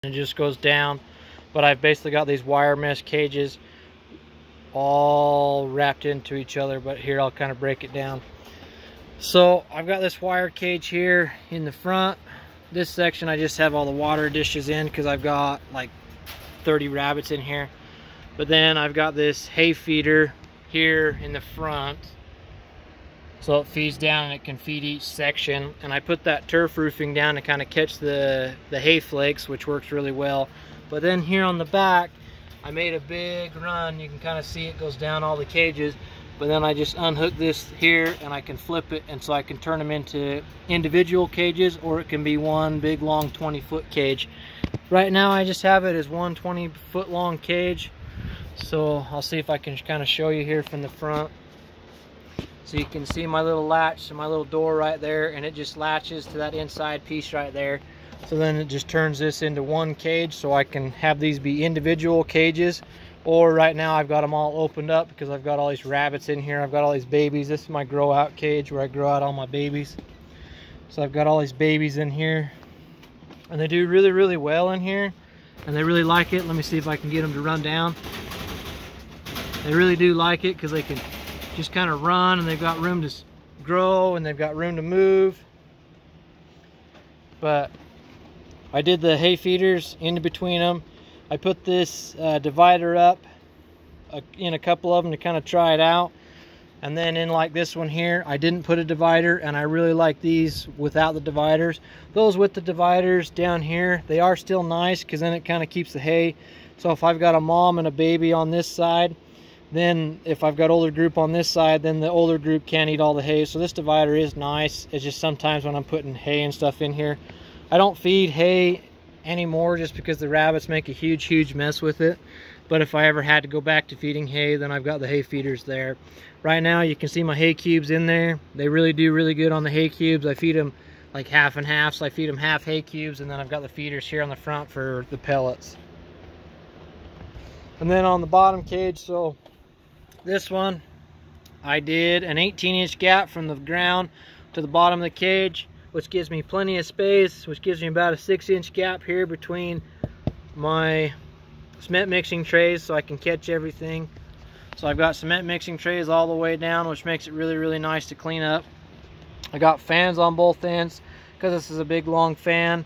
it just goes down. But I've basically got these wire mesh cages all wrapped into each other, but here I'll kind of break it down. So I've got this wire cage here in the front. This section I just have all the water dishes in because I've got like 30 rabbits in here. But then I've got this hay feeder here in the front, so it feeds down and it can feed each section. And I put that turf roofing down to kind of catch the hay flakes, which works really well. But then here on the back, I made a big run. You can kind of see it goes down all the cages. But then I just unhook this here and I can flip it, and so I can turn them into individual cages, or it can be one big long 20-foot cage. Right now I just have it as one 20-foot long cage. So I'll see if I can kind of show you here from the front. So you can see my little latch and my little door right there, and it just latches to that inside piece right there. So then it just turns this into one cage, so I can have these be individual cages. Or right now I've got them all opened up because I've got all these rabbits in here. I've got all these babies. This is my grow out cage where I grow out all my babies. So I've got all these babies in here, and they do really, really well in here, and they really like it. Let me see if I can get them to run down. They really do like it because they can just kind of run, and they've got room to grow, and they've got room to move. But I did the hay feeders in between them. I put this divider up in a couple of them to kind of try it out. And then in like this one here, I didn't put a divider, and I really like these without the dividers. Those with the dividers down here, they are still nice because then it kind of keeps the hay. So if I've got a mom and a baby on this side, then if I've got older group on this side, then the older group can't eat all the hay. So this divider is nice. It's just sometimes when I'm putting hay and stuff in here, I don't feed hay anymore just because the rabbits make a huge mess with it. But if I ever had to go back to feeding hay, then I've got the hay feeders there. Right now you can see my hay cubes in there. They really do really good on the hay cubes. I feed them like half and half, so I feed them half hay cubes, and then I've got the feeders here on the front for the pellets. And then on the bottom cage, so this one I did an 18-inch gap from the ground to the bottom of the cage, which gives me plenty of space, which gives me about a 6-inch gap here between my cement mixing trays so I can catch everything. So I've got cement mixing trays all the way down, which makes it really nice to clean up. I got fans on both ends because this is a big long fan,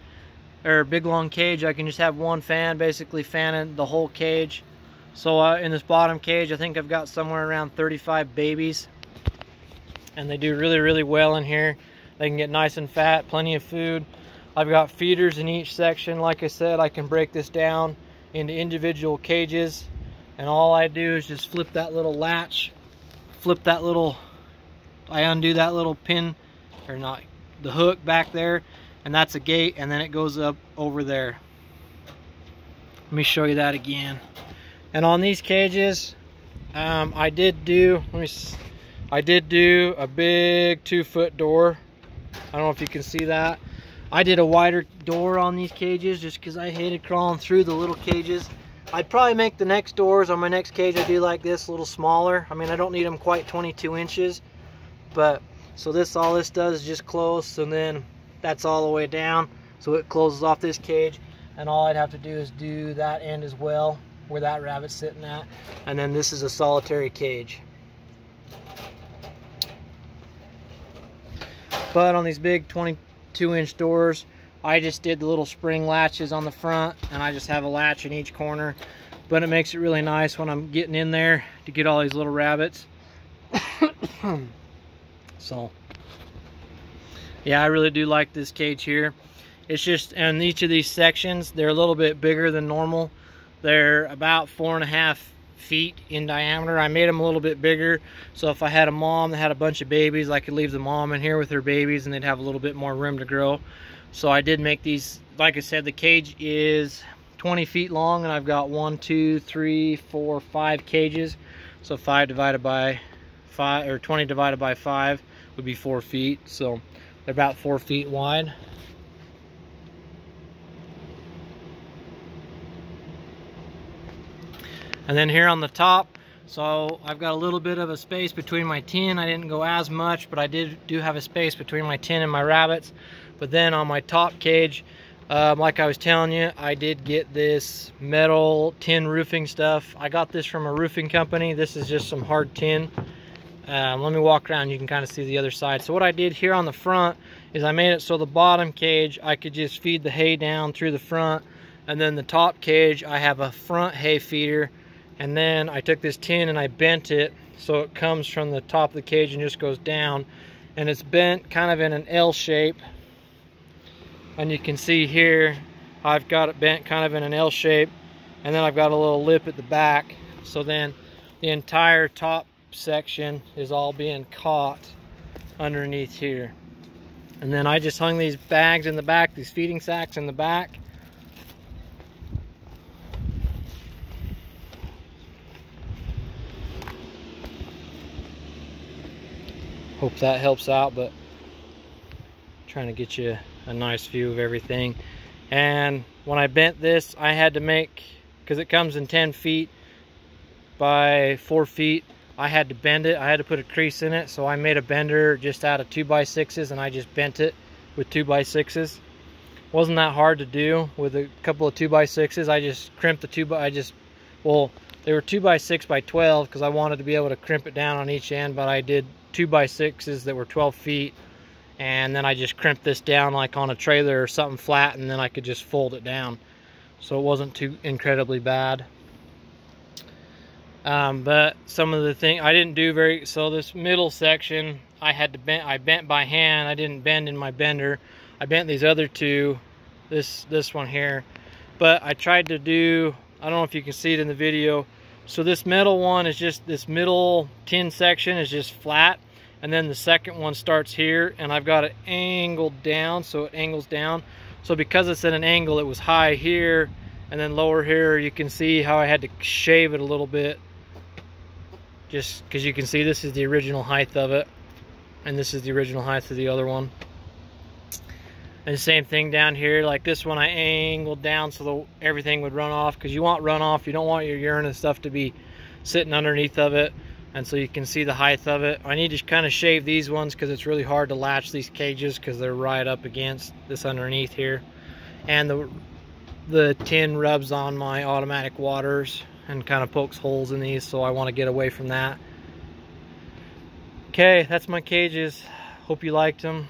or big long cage. I can just have one fan basically fanning the whole cage. So in this bottom cage, I think I've got somewhere around 35 babies, and they do really well in here. They can get nice and fat, plenty of food. I've got feeders in each section. Like I said, I can break this down into individual cages, and all I do is just flip that little latch, I undo that little pin, or not, the hook back there, and that's a gate, and then it goes up over there. Let me show you that again. And on these cages, I did do a big 2-foot door. I don't know if you can see that. I did a wider door on these cages just because I hated crawling through the little cages. I'd probably make the next doors on my next cage I do like this, a little smaller. I mean, I don't need them quite 22 inches. But, so all this does is just close, and then that's all the way down. So it closes off this cage. And all I'd have to do is do that end as well, where that rabbit's sitting at. And then this is a solitary cage. But on these big 22-inch doors, I just did the little spring latches on the front, and I just have a latch in each corner. But it makes it really nice when I'm getting in there to get all these little rabbits. So yeah, I really do like this cage here. It's just, and each of these sections, they're a little bit bigger than normal. They're about 4.5 feet in diameter. I made them a little bit bigger, so if I had a mom that had a bunch of babies, I could leave the mom in here with her babies, and they'd have a little bit more room to grow. So I did make these, like I said, the cage is 20 feet long, and I've got 1, 2, 3, 4, 5 cages. So 5 divided by 5, or 20 divided by 5 would be 4 feet. So they're about 4 feet wide. And then here on the top, so I've got a little bit of a space between my tin. I didn't go as much, but I do have a space between my tin and my rabbits. But then on my top cage, Like I was telling you, I did get this metal tin roofing stuff. I got this from a roofing company. This is just some hard tin. Let me walk around, you can kind of see the other side. So what I did here on the front is I made it so the bottom cage I could just feed the hay down through the front, and then the top cage I have a front hay feeder, and then I took this tin and I bent it so it comes from the top of the cage and just goes down, and it's bent kind of in an L shape. And you can see here I've got it bent kind of in an L shape, and then I've got a little lip at the back, so then the entire top section is all being caught underneath here. And then I just hung these bags in the back, these feeding sacks in the back. Hope that helps out, but trying to get you a nice view of everything. And when I bent this, I had to make, because it comes in 10 feet by 4 feet, I had to bend it. I had to put a crease in it, so I made a bender just out of 2x6s, and I just bent it with 2x6s. Wasn't that hard to do with a couple of 2x6s. I just crimped the well, they were 2x6 by 12 because I wanted to be able to crimp it down on each end, but I did 2x6s that were 12 feet, and then I just crimped this down like on a trailer or something flat, and then I could just fold it down. So it wasn't too incredibly bad. But some of the thing I didn't do so this middle section I bent by hand. I didn't bend in my bender. I bent these other two, this one here, but I tried to do, I don't know if you can see it in the video. So this metal one is just, this middle tin section is just flat, and then the second one starts here, and I've got it angled down, so it angles down. So because it's at an angle, it was high here and then lower here. You can see how I had to shave it a little bit, just because you can see this is the original height of it, and this is the original height of the other one. And the same thing down here, like this one I angled down so everything would run off, because you want runoff, you don't want your urine and stuff to be sitting underneath of it, and so you can see the height of it. I need to kind of shave these ones because it's really hard to latch these cages because they're right up against this underneath here, and the tin rubs on my automatic waters and kind of pokes holes in these, so I want to get away from that. Okay, that's my cages. Hope you liked them.